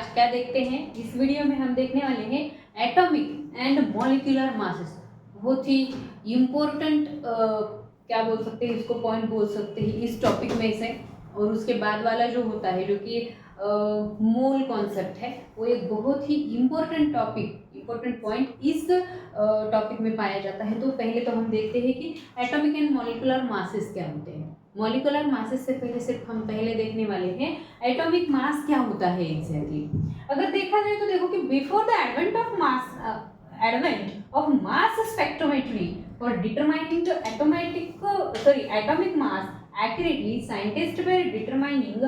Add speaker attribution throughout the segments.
Speaker 1: आज क्या देखते हैं इस वीडियो में हम देखने वाले हैं एटॉमिक एंड मॉलिक्यूलर मासेस। बहुत ही इम्पोर्टेंट क्या बोल सकते हैं इसको, पॉइंट बोल सकते हैं इस टॉपिक में से। और उसके बाद वाला जो होता है जो कि मोल कॉन्सेप्ट है, वो एक बहुत ही इम्पोर्टेंट पॉइंट इस टॉपिक में पाया जाता है। तो पहले तो हम देखते हैं कि एटॉमिक एंड मॉलिक्यूलर मासेस क्या होते हैं। मॉलिक्यूलर मासेस से पहले सिर्फ हम पहले देखने वाले हैं एटॉमिक मास क्या होता है एग्जैक्टली। अगर देखा जाए तो देखो कि before the advent of mass spectrometry for determining the atomic mass accurately, scientists were determining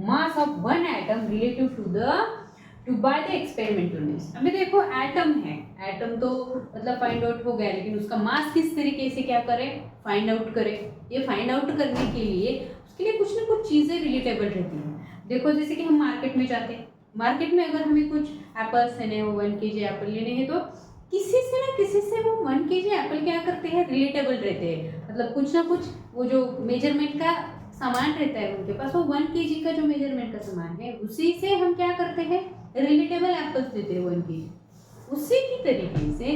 Speaker 1: mass of one atom relative to by the experimental means। अभी देखो एटम है, एटम तो मतलब फाइंड आउट हो गया, लेकिन उसका मास किस तरीके से क्या करें, फाइंड आउट करें। ये फाइंड आउट करने के लिए उसके लिए कुछ ना कुछ चीज़ें रिलेटेबल रहती हैं। देखो जैसे कि हम मार्केट में जाते हैं, मार्केट में अगर हमें कुछ एप्पल्स लेने हो, 1 kg एप्पल लेने हैं, तो किसी से ना किसी से वो 1 kg एप्पल क्या करते हैं, रिलेटेबल रहते हैं। मतलब कुछ ना कुछ वो जो मेजरमेंट का सामान रहता है उनके पास, वो 1 kg का जो मेजरमेंट का सामान है उसी से हम क्या करते हैं, रिलेटेबल एप्पल्स देते हैं 1 kg। उसी की तरीके से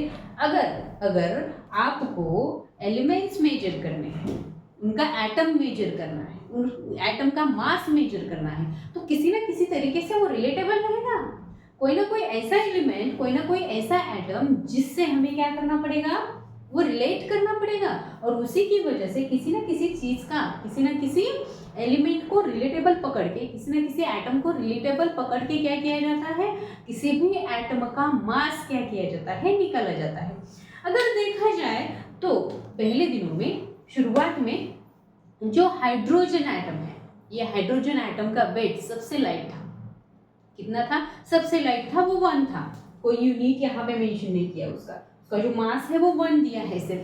Speaker 1: अगर आपको एलिमेंट्स मेजर करने हैं, उनका एटम मेजर करना है, उन एटम का मास मेजर करना है, तो किसी ना किसी तरीके से वो रिलेटेबल रहेगा। कोई ना कोई ऐसा एलिमेंट, कोई ना कोई ऐसा एटम जिससे हमें क्या करना पड़ेगा, वो रिलेट करना पड़ेगा। और उसी की वजह से किसी ना किसी चीज़ का, किसी ना किसी एलिमेंट को रिलेटेबल पकड़ के, किसी ना किसी एटम को रिलेटेबल पकड़ के क्या किया जाता है, किसी भी एटम का मास क्या किया जाता है, निकाला जाता है। अगर देखा जाए तो पहले दिनों में, शुरुआत में जो हाइड्रोजन एटम है, ये हाइड्रोजन एटम का वेट सबसे लाइट था। कितना था, सबसे लाइट था, वो 1 था। कोई यूनिट यहाँ पे मेंशन नहीं किया, उसका जो मास है वो 1 दिया है सिर्फ,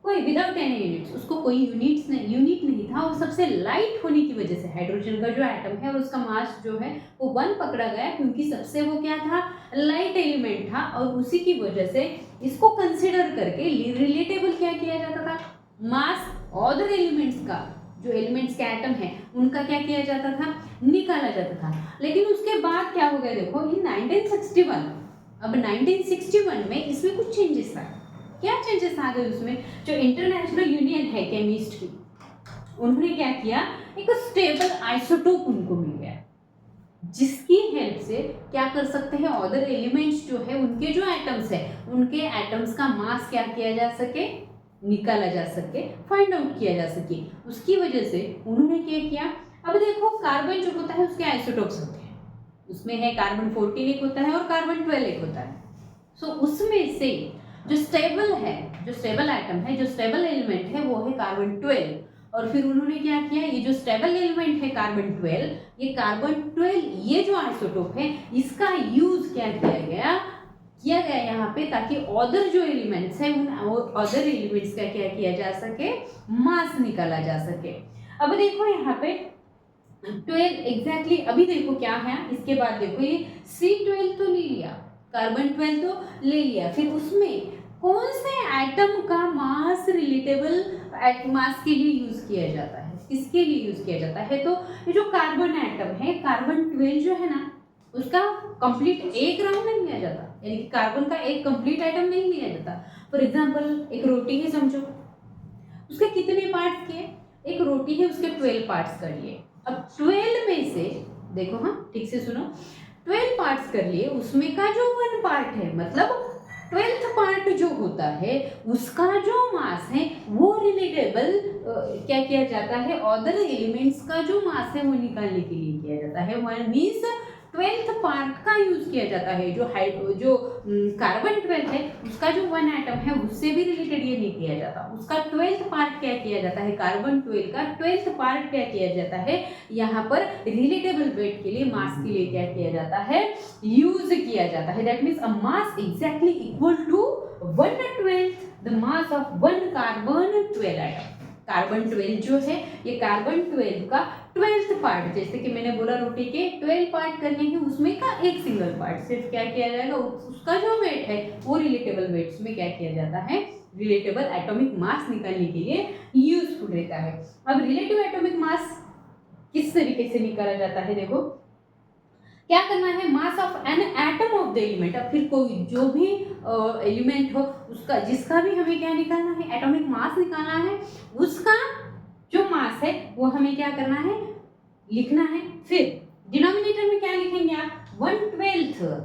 Speaker 1: कोई विदाउट एनी यूनिट्स, उसको कोई यूनिट नहीं था। और सबसे लाइट होने की वजह से हाइड्रोजन का जो एटम है और उसका मास जो है वो 1 पकड़ा गया, क्योंकि सबसे वो क्या था, लाइट एलिमेंट था। और उसी की वजह से इसको कंसिडर करके रिलेटेबल क्या किया जाता था, मास अदर एलिमेंट्स का, जो एलिमेंट्स के एटम है उनका क्या किया जाता था, निकाला जाता था। लेकिन उसके बाद क्या हो गया, देखो इन 1961, अब 1961 में इसमें कुछ चेंजेस आए। क्या चेंजेस आ गए उसमें, जो इंटरनेशनल यूनियन है केमिस्ट की, उन्होंने क्या किया, एक स्टेबल आइसोटोप उनको मिल गया, जिसकी हेल्प से क्या कर सकते हैं, अदर एलिमेंट्स जो है उनके जो एटम्स है, उनके एटम्स का मास क्या किया जा सके, निकाला जा सके, फाइंड आउट किया जा सके। उसकी वजह से उन्होंने क्या किया, अब देखो कार्बन जो होता है उसके आइसोटोप्स होते हैं, उसमें है कार्बन 14 एक होता है और कार्बन 12 एक होता है। सो उसमें से जो स्टेबल है, जो स्टेबल एटम है, जो स्टेबल एलिमेंट है, वो है कार्बन 12। और फिर उन्होंने क्या किया, ये जो स्टेबल एलिमेंट है कार्बन 12, ये कार्बन 12 ये जो आइसोटोप है, इसका यूज क्या किया गया यहाँ पे, ताकि अदर जो एलिमेंट्स है उन अदर एलिमेंट्स का क्या किया जा सके, मास निकाला जा सके। अब देखो यहाँ पे 12 एग्जैक्टली, अभी देखो क्या है, इसके बाद देखो ये C12 तो ले लिया, कार्बन 12 तो ले लिया, फिर उसमें कौन से एटम का मास रिलेटेबल मास के लिए यूज किया जाता है, किसके लिए यूज किया जाता है, तो ये जो कार्बन एटम है, कार्बन 12 जो है ना, उसका कंप्लीट एक राउंड नहीं लिया जाता, यानी कि कार्बन का एक कंप्लीट आइटम नहीं लिया जाता। फॉर एग्जांपल एक रोटी है, समझो उसके कितने पार्ट्स किए, एक रोटी है उसके 12 पार्ट्स कर लिए। अब 12 में से देखो, हाँ ठीक से सुनो, 12 पार्ट्स कर लिए, उसमें का जो 1 पार्ट है, मतलब 12th पार्ट जो होता है उसका जो मास है वो रिलेटेबल क्या किया जाता है, अदर एलिमेंट्स का जो मास है वो निकालने के लिए किया जाता है। वन मीन्स 12th पार्ट का यूज किया जाता है। जो कार्बन 12 है उसका जो 1 एटम है उससे भी रिलेटेड ये नहीं किया जाता, उसका 12th पार्ट क्या किया जाता है, कार्बन 12 का 12th पार्ट क्या किया जाता है, यहाँ पर रिलेटेबल वेट के लिए, मास के लिए क्या किया जाता है, यूज किया जाता है। That means a mass exactly equal to 1/12 the mass of 1 carbon 12 atom. Carbon 12 जो है, ये कार्बन 12 का 12th पार्ट, जैसे कि मैंने बोला रोटी के 12 पार्ट करने हैं, उसमें का एक सिंगल पार्ट सिर्फ क्या किया जाएगा, उसका जो वेट है वो रिलेटेबल वेट्स में क्या किया जाता है, रिलेटेबल एटॉमिक मास निकालने के लिए यूजफुल रहता है। अब रिलेटिव एटॉमिक मास किस तरीके से निकाला जाता है, देखो क्या करना है, मास of an atom of the element. अब फिर कोई जो भी एलिमेंट हो उसका, जिसका भी हमें क्या निकालना है, एटॉमिक मास निकालना है, उसका जो मास है वो हमें क्या करना है, लिखना है। फिर डिनोमिनेटर में क्या लिखेंगे आप, 1/12,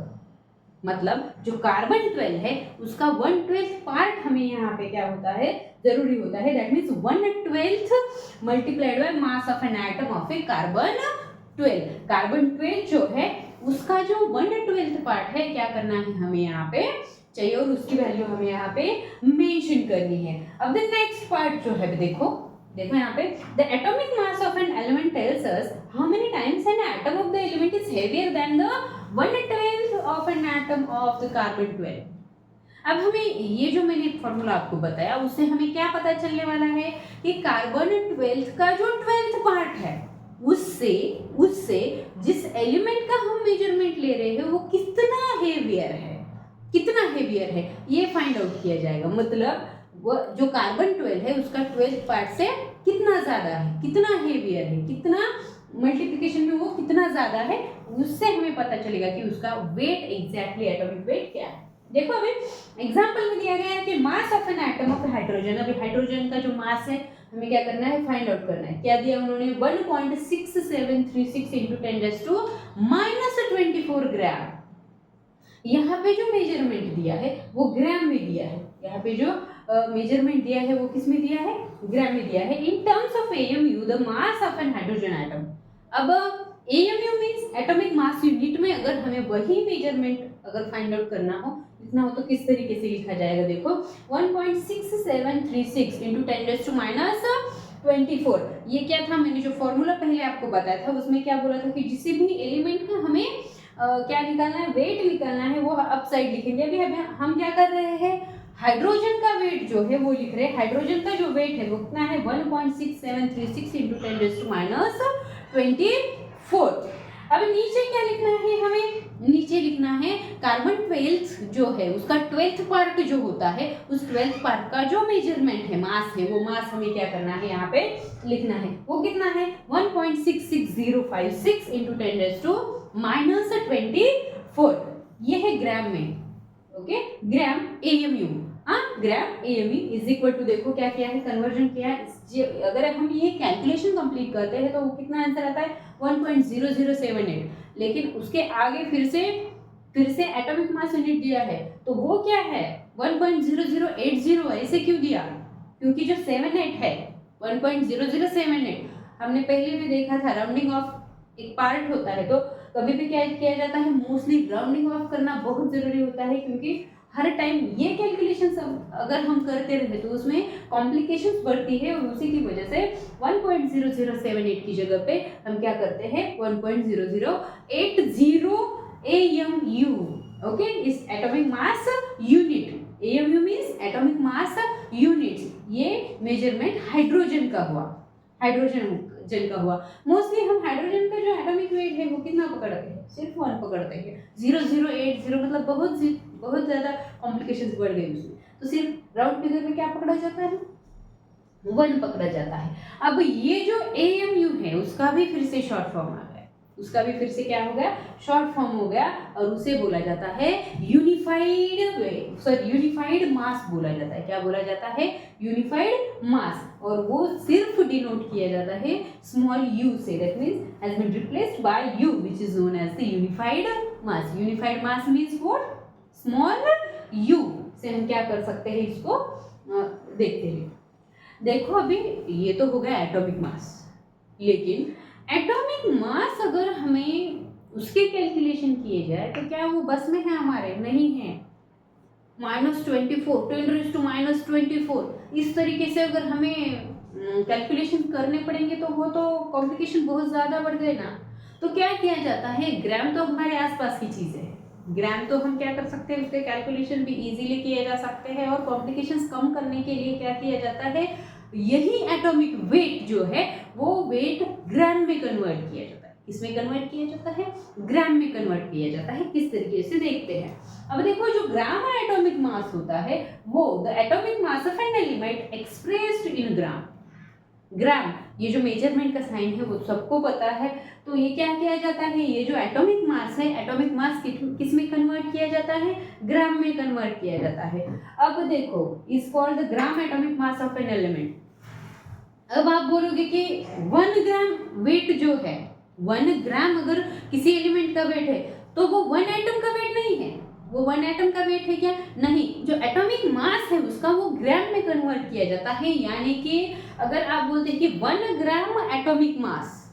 Speaker 1: मतलब जो कार्बन 12 है उसका 1/12 पार्ट हमें यहाँ पे क्या होता है, जरूरी होता है। That means 1/12 multiplied by mass of an atom of A carbon 12। Carbon 12 जो है उसका जो 1/12 पार्ट है क्या करना है हमें यहाँ पे चाहिए, और उसकी वैल्यू हमें यहाँ पे मेंशन करनी है। अब द नेक्स्ट पार्ट जो है, देखो यहाँ पे, the atomic mass of an element tells us how many times an atom of the element is heavier than the 1/12 of an atom of the carbon 12। अब हमें ये जो मैंने फॉर्मूला आपको बताया उससे हमें क्या पता चलने वाला है कि कार्बन 12 का जो 12th पार्ट है उससे जिस एलिमेंट का हम मेजरमेंट ले रहे हैं वो कितना हेवियर है ये फाइंड आउट किया जाएगा। मतलब वो जो कार्बन 12 है उसका 12th पार्ट से कितना ज्यादा है, कितना हेवियर है, कितना मल्टीप्लिकेशन में वो कितना ज्यादा है, उससे हमें पता चलेगा कि उसका वेट एग्जैक्टली एटॉमिक वेट क्या है। देखो अभी एग्जांपल में दिया गया है कि मास of an atom of hydrogen. अभी हाइड्रोजन का जो मास है हमें क्या करना है, फाइंड आउट करना है। क्या दिया उन्होंने, 1.6736 × 10⁻24 ग्राम। यहाँ पे जो मेजरमेंट दिया है वो ग्राम में दिया है। यहाँ पे जो मेजरमेंट दिया है वो किस में दिया है, ग्राम में दिया है। In terms of AMU the mass of an hydrogen atom. अब AMU means atomic mass unit में अगर हमें वही मेजरमेंट अगर फाइंड आउट करना हो, लिखना हो तो किस तरीके से लिखा जाएगा, देखो 1.6736 × 10⁻24। ये क्या था, मैंने जो फॉर्मूला पहले आपको बताया था उसमें क्या बोला था कि किसी भी एलिमेंट का हमें क्या निकालना है, वेट निकालना है, वो अपसाइड लिखेंगे। अभी हम क्या कर रहे हैं, हाइड्रोजन का वेट जो है वो लिख रहे हैं। हाइड्रोजन का जो वेट है वो कितना है, 1.6736 × 10⁻24। अब नीचे क्या लिखना है हमें, नीचे लिखना है कार्बन 12 जो है उसका 12th पार्ट जो होता है, उस 12th पार्ट का जो मेजरमेंट है, मास है, वो मास हमें क्या करना है यहाँ पे लिखना है। वो कितना है, 1.66056 × 10⁻24। ये है ग्राम में, okay, gram AMU। Gram AMU is equal to, देखो क्या किया है, कन्वर्जन किया है। अगर हम ये कैलकुलेशन कंप्लीट करते हैं तो वो कितना आंसर आता है, 1.0078। लेकिन उसके आगे फिर से एटॉमिक मास यूनिट दिया है तो वो क्या है, 1.0080। ऐसे क्यों दिया, क्योंकि जो 78 है 1.0078 हमने पहले भी देखा था, राउंडिंग ऑफ एक पार्ट होता है। तो कभी भी क्या किया जाता है, मोस्टली राउंडिंग ऑफ करना बहुत जरूरी होता है, क्योंकि हर टाइम ये कैलकुलेशन अगर हम करते रहे तो उसमें कॉम्प्लिकेशंस बढ़ती है, और उसी की वजह से 1.0078 की जगह पे हम क्या करते हैं, 1.0080 AMU। ओके, इस atomic mass unit, AMU means atomic mass unit. ये मेजरमेंट हाइड्रोजन का हुआ। मोस्टली हम हाइड्रोजन का जो एटॉमिक वेट है वो कितना पकड़ते हैं, सिर्फ 1 पकड़ते हैं। 0080 मतलब बहुत ज्यादा कॉम्प्लिकेशंस बढ़ गई उसमें, तो सिर्फ राउंड फिगर में क्या पकड़ा जाता है, 1 पकड़ा जाता है। अब ये जो AMU है उसका भी फिर से शॉर्ट फॉर्म आ गया, उसका भी फिर से क्या हो गया, शॉर्ट फॉर्म हो गया, और उसे बोला जाता है यूनिफाइड मास बोला जाता है। क्या बोला जाता है, यूनिफाइड मास, और वो सिर्फ डिनोट किया जाता है स्मॉल u से। That means has been replaced by u which is known as the unified mass. Unified mass means what, small u से हम क्या कर सकते हैं, इसको देखते हैं। देखो अभी ये तो हो गया एटॉमिक मास, लेकिन एटॉमिक मास अगर हमें उसके कैलकुलेशन किए जाए तो क्या वो बस में है हमारे, नहीं है। -24 10⁻24 इस तरीके से अगर हमें कैलकुलेशन करने पड़ेंगे तो वो तो कॉम्प्लिकेशन बहुत ज़्यादा बढ़ गए ना। तो क्या किया जाता है, ग्राम तो हमारे आसपास की चीज़ है, ग्राम तो हम क्या कर सकते हैं, उसके कैलकुलेशन भी इजीली किए जा सकते हैं, और कॉम्प्लिकेशंस कम करने के लिए क्या किया जाता है, यही एटॉमिक वेट जो है वो वेट ग्राम में कन्वर्ट किया जाता है। किसमें कन्वर्ट किया जाता है, ग्राम में कन्वर्ट किया जाता है। किस तरीके से देखते हैं, अब देखो जो ग्राम एटॉमिक मास होता है वो the atomic mass of an element expressed in gram. Gram, ये जो मेजरमेंट का साइन है वो सबको पता है। तो ये क्या किया जाता है, ये जो एटॉमिक मास है, एटॉमिक मास किस में कन्वर्ट किया जाता है, ग्राम में कन्वर्ट किया जाता है। अब देखो, is called the gram atomic mass of an element. अब आप बोलोगे कि 1 ग्राम वेट जो है, 1 ग्राम अगर किसी एलिमेंट का वेट है तो वो 1 एटम का वेट नहीं है, वो 1 एटम का वेट है क्या, नहीं। जो एटॉमिक मास है उसका वो ग्राम में कन्वर्ट किया जाता है। यानी कि अगर आप बोलते हैं कि 1 ग्राम एटॉमिक मास,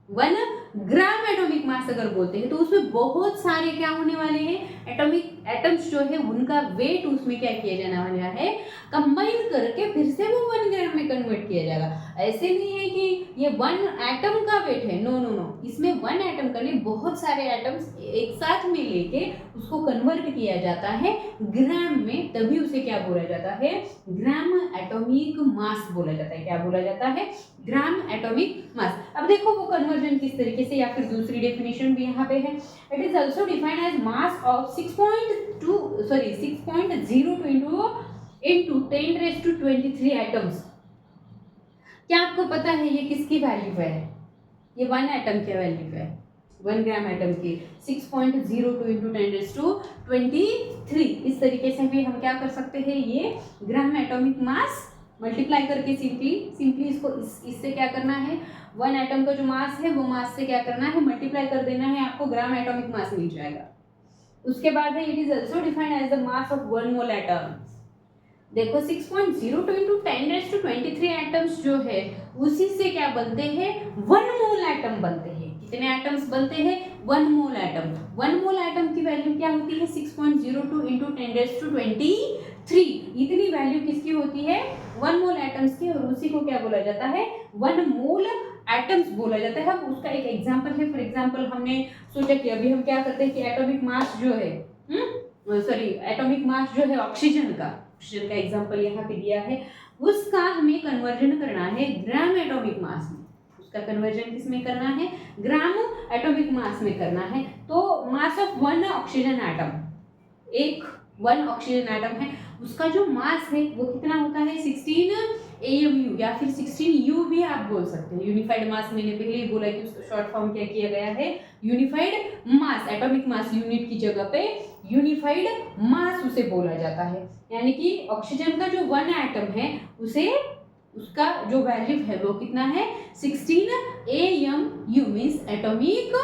Speaker 1: 1 ग्राम एटॉमिक मास अगर बोलते हैं तो उसमें बहुत सारे क्या होने वाले हैं, एटॉमिक एटम्स जो है उनका वेट उसमें क्या किया जाने वाला है, कंबाइन करके फिर से वो 1 ग्राम में कन्वर्ट किया जाएगा। ऐसे नहीं है कि ये 1 एटम का वेट है, नो नो नो, इसमें 1 एटम का नहीं, बहुत सारे एटम्स एक साथ में लेके उसको कन्वर्ट किया जाता है ग्राम में, तभी उसे क्या बोला जाता है, ग्राम एटॉमिक मास बोला जाता है। क्या बोला जाता है, ग्राम एटॉमिक मास। अब देखो वो कन्वर्जन किस तरीके से, या फिर दूसरी डेफिनेशन भी यहाँ पे है। It is also defined as mass of 6.02 into 10⁻23 atoms. क्या आपको पता है ये किसकी वैल्यू है, ये 1 एटम की वैल्यू है, 1 ग्राम एटम की 6.02 into 10⁻23। इस तरीके से भी हम क्या कर सकते हैं, ये ग्राम एटॉमिक मास मल्टीप्लाई करके सिंपली इसको इससे क्या करना है, 1 एटम का जो मास है वो मास से क्या करना है, मल्टीप्लाई कर देना है, आपको ग्राम एटॉमिक मास मिल जाएगा। उसके बाद है it is also defined as the mass of 1 mole atom. देखो 6.02 into 10⁻23 एटम्स जो है उसी से क्या बनते हैं, 1 मोल एटम बनते हैं। कितने एटम्स बनते हैं, 1 मोल एटम। 1 मोल एटम की वैल्यू क्या होती है, 6.02 into 10⁻23। इतनी वैल्यू किसकी होती है, 1 मोल एटम्स की, और उसी को क्या बोला जाता है, 1 मोल एटम्स बोला जाता है। अब उसका एक एग्जांपल है, फॉर एग्जांपल हमने सोचा कि अभी हम क्या करते हैं कि एटॉमिक मास जो है, एटॉमिक मास जो है ऑक्सीजन का एग्जांपल यहाँ पे दिया है, उसका हमें कन्वर्जन करना है ग्राम एटॉमिक मास में। उसका कन्वर्जन किस में करना है, ग्राम एटॉमिक मास में करना है। तो मास ऑफ 1 ऑक्सीजन एटम, एक 1 ऑक्सीजन एटम है, उसका जो मास है वो कितना होता है, 16 AMU या फिर 16 U भी आप बोल सकते हैं। यूनिफाइड मास मैंने पहले ही बोला कि उसका शॉर्ट फॉर्म क्या किया गया है, यूनिफाइड मास। एटॉमिक मास यूनिट की जगह पे यूनिफाइड मास उसे बोला जाता है। यानी कि ऑक्सीजन का जो 1 एटम है उसे, उसका जो वैल्यू है वो कितना है, 16 AMU means atomic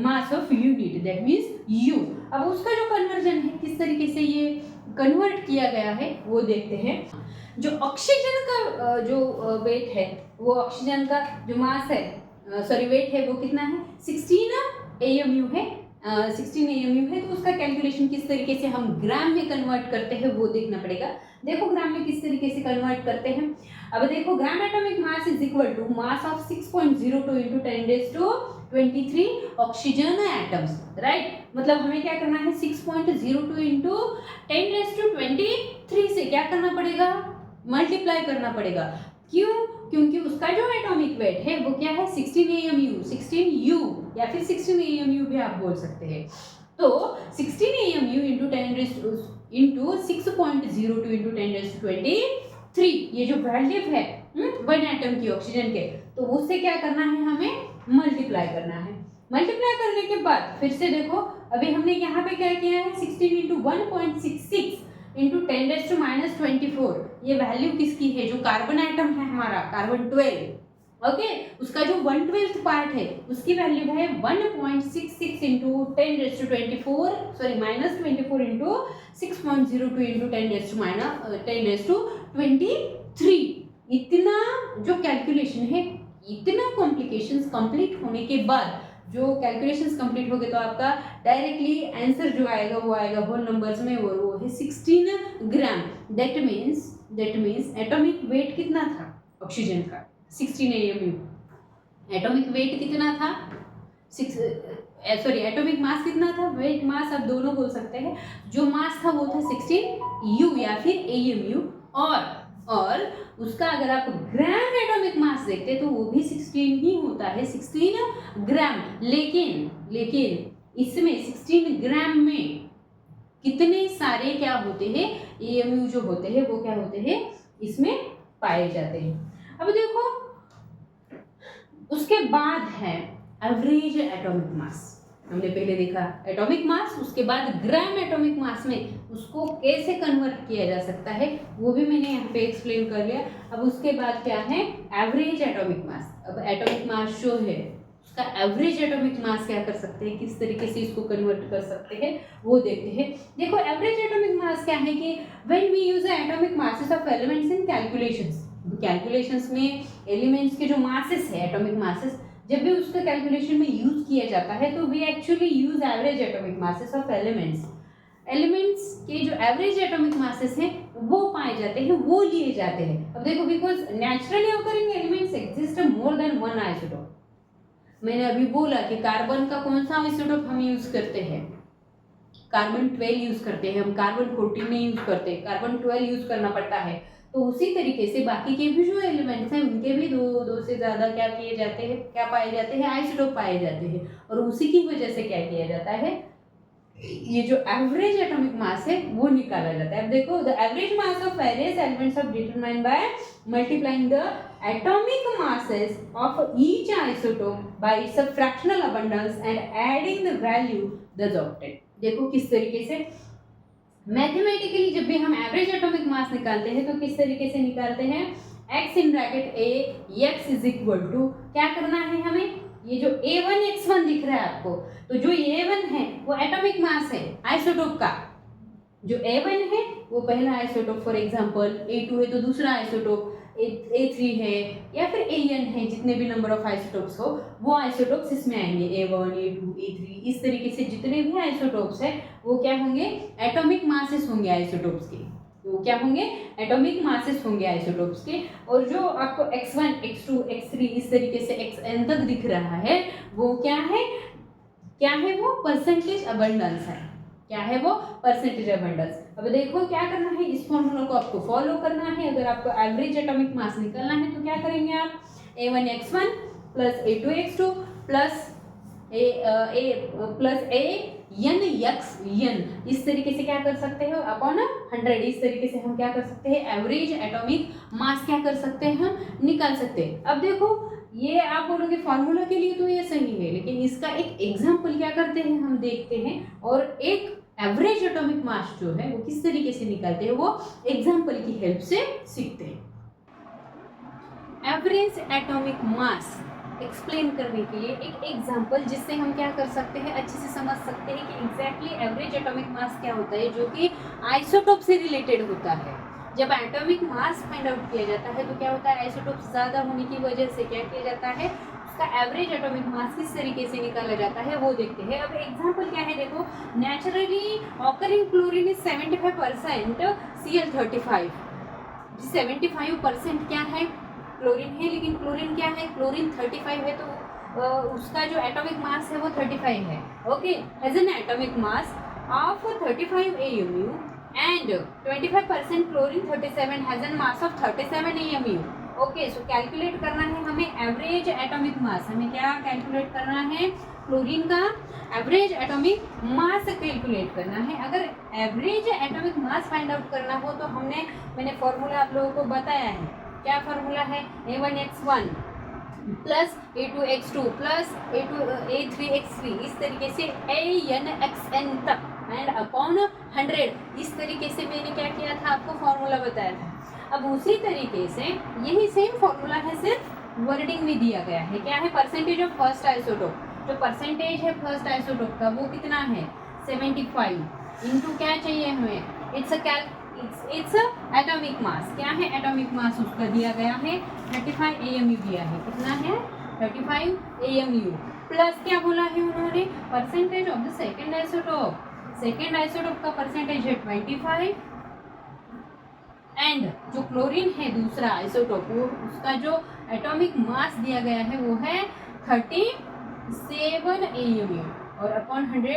Speaker 1: mass of unit, that means U। अब उसका जो कन्वर्जन है, किस तरीके से ये कन्वर्ट किया गया है वो देखते हैं। जो ऑक्सीजन का जो वेट है, वो ऑक्सीजन का जो मास है, वेट है वो कितना है, 16 AMU है, 16 AMU है। तो उसका कैलकुलेशन किस तरीके से हम ग्राम में कन्वर्ट करते हैं वो देखना पड़ेगा। देखो ग्राम में किस तरीके से कन्वर्ट करते हैं। अब देखो gram atomic mass is equal to mass of 6.02 into 10⁻23 oxygen atoms, right. मतलब हमें क्या करना है, 6.02 into 10⁻23 से क्या करना पड़ेगा, मल्टीप्लाई करना पड़ेगा। क्यों, क्योंकि उसका जो एटॉमिक वेट है वो क्या है, 16 AMU, 16U या फिर 16 AMU भी आप बोल सकते हैं। तो 16 AMU into 6.02 into 10⁻23 ये जो वैल्यू है 1 एटम की ऑक्सीजन के, तो उससे क्या करना है, हमें मल्टीप्लाई करना है। मल्टीप्लाई करने के बाद फिर से देखो, अभी हमने यहाँ पे क्या किया है, 16 into 1.66 into 10⁻24, ये वैल्यू किसकी है, जो कार्बन एटम है हमारा, कार्बन 12, ओके, उसका जो 1/12 पार्ट है उसकी वैल्यू है 1.66 into 10⁻24 -24 into 6.02 into 10⁻23। इतना जो कैलकुलेशन है, इतना कॉम्प्लिकेशंस कंप्लीट होने के बाद, जो कैलकुलेशंस कंप्लीट हो गए तो आपका डायरेक्टली आंसर जो आएगा वो आएगा होल नंबर्स में, और वो है 16 ग्राम। दैट मीन्स एटॉमिक वेट कितना था ऑक्सीजन का, 16 AMU। एटॉमिक वेट कितना था, एटॉमिक मास कितना था, वेट मास आप दोनों बोल सकते हैं। जो मास था वो था 16U या फिर AMU, और उसका अगर आप ग्राम एटॉमिक मास देखते तो वो भी 16 ही होता है, 16 ग्राम। लेकिन इसमें 16 ग्राम में कितने सारे क्या होते हैं, AMU जो होते हैं वो क्या होते हैं, इसमें पाए जाते हैं। अब देखो उसके बाद है एवरेज एटॉमिक मास। हमने पहले देखा एटॉमिक मास, उसके बाद ग्राम एटॉमिक मास में उसको कैसे कन्वर्ट किया जा सकता है वो भी मैंने यहाँ पे एक्सप्लेन कर लिया। अब उसके बाद क्या है एवरेज एटॉमिक मास। अब एटॉमिक मास जो है उसका एवरेज एटॉमिक मास क्या कर सकते हैं, किस तरीके से इसको कन्वर्ट कर सकते हैं वो देखते हैं। देखो एवरेज एटॉमिक मास क्या है कि when we use atomic masses of elements in calculations में एलिमेंट्स के जो मासेस है एटॉमिक मासेस, जब भी उसका कैलकुलेशन में यूज किया जाता है तो we actually use average atomic masses of elements के जो एवरेज एटॉमिक मासेस हैं वो पाए जाते हैं, वो लिए जाते हैं। अब देखो because naturally occurring elements exist more than one isotope. मैंने अभी बोला कि कार्बन का कौन सा आइसोटोप हम यूज करते हैं, कार्बन 12 यूज करते हैं हम, कार्बन 14 नहीं यूज करते, कार्बन 12 यूज करना पड़ता है। तो उसी तरीके से बाकी के भी जो एलिमेंट्स हैं उनके भी दो से ज्यादा क्या किए जाते हैं, क्या पाए जाते हैं, आइसोटोप पाए जाते हैं। और उसी की वजह से क्या किया जाता है, ये जो एवरेज एटॉमिक मास है वो निकाला जाता है। अब देखो the average mass of various elements of determined by multiplying the atomic masses of each isotope by its fractional abundance and adding the value thus obtained। देखो किस तरीके से मैथमेटिकली जब भी हम एवरेज एटॉमिक मास निकालते हैं तो किस तरीके से निकालते हैं, x in bracket a x is equal to क्या करना है हमें, ये जो a1 x1 दिख रहा है आपको, तो जो a1 है वो एटॉमिक मास है आइसोटोप का, जो a1 है वो पहला आइसोटोप, फॉर एग्जांपल a2 है तो दूसरा आइसोटोप, a3 है या फिर an है, जितने भी नंबर ऑफ आइसोटोप्स हो वो आइसोटोप्स इसमें आएंगे, a1 a2 a3 इस तरीके से जितने भी आइसोटोप्स है वो क्या होंगे, एटॉमिक मासेस होंगे आइसोटोप्स के, वो क्या होंगे, एटॉमिक मासेस होंगे आइसोटोप्स के। और जो आपको x1 x2 x3 इस तरीके से xn तक दिख रहा है वो क्या है वो परसेंटेज अबंडेंस है, क्या है वो परसेंटेज अबंडेंस। अब देखो क्या करना है, इस फॉर्मूला को आपको फॉलो करना है। अगर आपको एवरेज एटॉमिक मास निकालना है तो क्या करेंगे आप, a1 x1 plus a2 x2 plus n x n इस तरीके से क्या कर सकते हो अपॉन 100, इस तरीके से हम क्या कर सकते हैं एवरेज एटॉमिक मास क्या कर सकते हैं हम निकाल सकते हैं। अब देखो ये आप बोलोगे फॉर्मूला के लिए तो ये सही है, लेकिन इसका एक एग्जांपल क्या करते हैं हम देखते हैं और एक एवरेज एटॉमिक मास जो है वो किस तरीके से निकालते हैं वो एग्जांपल की हेल्प से सीखते हैं। एवरेज एटॉमिक मास एक्सप्लेन करने के लिए एक एग्जांपल जिससे हम क्या कर सकते हैं अच्छे से समझ सकते हैं कि एग्जैक्टली एवरेज एटॉमिक मास क्या होता है, जो कि आइसोटोप से रिलेटेड होता है। जब एटॉमिक मास फाइंड आउट किया जाता है तो क्या होता है, आइसोटोप ज़्यादा होने की वजह से क्या किया जाता है, उसका एवरेज एटॉमिक मास किस तरीके से निकाला जाता है वो देखते हैं। अब एग्जांपल क्या है देखो, naturally occurring chlorine is 75% Cl35। 75% क्या है, क्लोरीन है, लेकिन क्लोरीन क्या है, क्लोरीन 35 है तो उसका जो एटॉमिक मास है वो 35 है। Okay, has an atomic mass of 35 AMU and 25% chlorine 37 has an mass of 37 AMU। Okay, so calculate करना है हमें एवरेज एटॉमिक मास, हमें क्या कैलकुलेट करना है, क्लोरीन का एवरेज एटॉमिक मास कैलकुलेट करना है। अगर average atomic mass find out करना हो तो मैंने फॉर्मूला आप लोगों को बताया है, क्या फॉर्मूला है, a1 x1 plus a2 x2 plus a3 x3 इस तरीके से an xn तक एंड अपॉन 100 इस तरीके से मैंने क्या किया था आपको फॉर्मूला बताया था। अब उसी तरीके से यही सेम फॉर्मूला है, सिर्फ वर्डिंग में दिया गया है, क्या है, परसेंटेज ऑफ फर्स्ट आइसोटोप, जो परसेंटेज है फर्स्ट आइसोटोप का वो कितना है 75 इंटू क्या चाहिए हमें, इट्स एटॉमिक मास, क्या है एटॉमिक मास उसका दिया गया है 35 AMU दिया है, कितना है 35 AMU प्लस क्या बोला है उन्होंने, percentage of the second isotope, second isotope का परसेंटेज है 25 एंड जो क्लोरीन है दूसरा आइसोटोप वो उसका जो एटॉमिक मास दिया गया है वो है 37 AMU और upon 100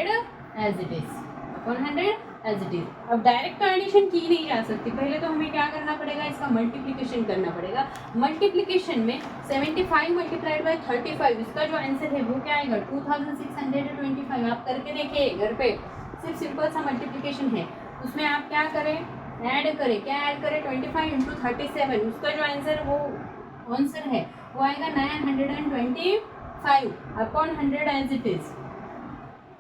Speaker 1: as it is, upon 100 as it is. अब डायरेक्ट एडिशन की नहीं जा सकती, पहले तो हमें क्या करना पड़ेगा, इसका मल्टीप्लिकेशन करना पड़ेगा। मल्टीप्लिकेशन में 75 मल्टीप्लाइड बाय 35 इसका जो आंसर है वो क्या आएगा 2625। आप करके देखिए घर पे, सिर्फ सिंपल सा मल्टीप्लिकेशन है, उसमें आप क्या करें, ऐड करें, क्या ऐड करें 25 इंटू 37, उसका जो आंसर वो आंसर है वो आएगा 925 upon 100 as it is,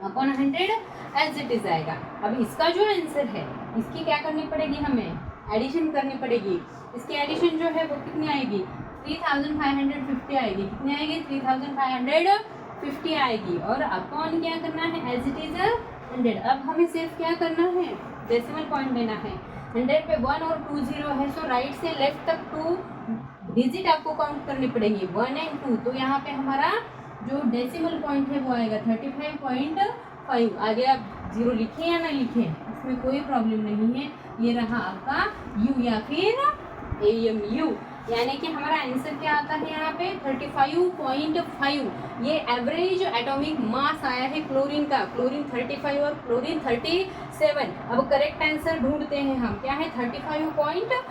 Speaker 1: upon 100 as it is आएगा। अब इसका जो आंसर है इसकी क्या करनी पड़ेगी, हमें एडिशन करनी पड़ेगी। इसकी एडिशन जो है वो कितनी आएगी, 3550 आएगी। कितनी आएगी, 3550 आएगी। और अपॉन क्या करना है, एज इट इज 100। अब हमें सिर्फ क्या करना है, डेसिमल पॉइंट लेना है। 100 पे 1 और 2 जीरो है, सो राइट से लेफ्ट तक 2 डिजिट आपको काउंट करनी पड़ेगी, 1 एंड 2। तो यहाँ पे हमारा जो डेसिमल पॉइंट है वो आएगा 35.5। आगे आप जीरो लिखें या ना लिखें, इसमें कोई प्रॉब्लम नहीं है। ये रहा आपका यू या फिर AMU, यानी कि हमारा आंसर क्या आता है यहाँ पे 35.5। ये एवरेज एटॉमिक मास आया है क्लोरीन का, क्लोरीन 35 और क्लोरीन 37। अब करेक्ट आंसर ढूंढते हैं हम, क्या है 35.5।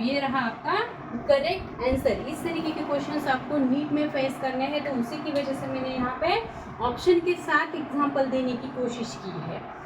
Speaker 1: ये रहा आपका करेक्ट आंसर। इस तरीके के क्वेश्चंस आपको नीट में फेस करने हैं, तो उसी की वजह से मैंने यहाँ पे ऑप्शन के साथ एग्जाम्पल देने की कोशिश की है।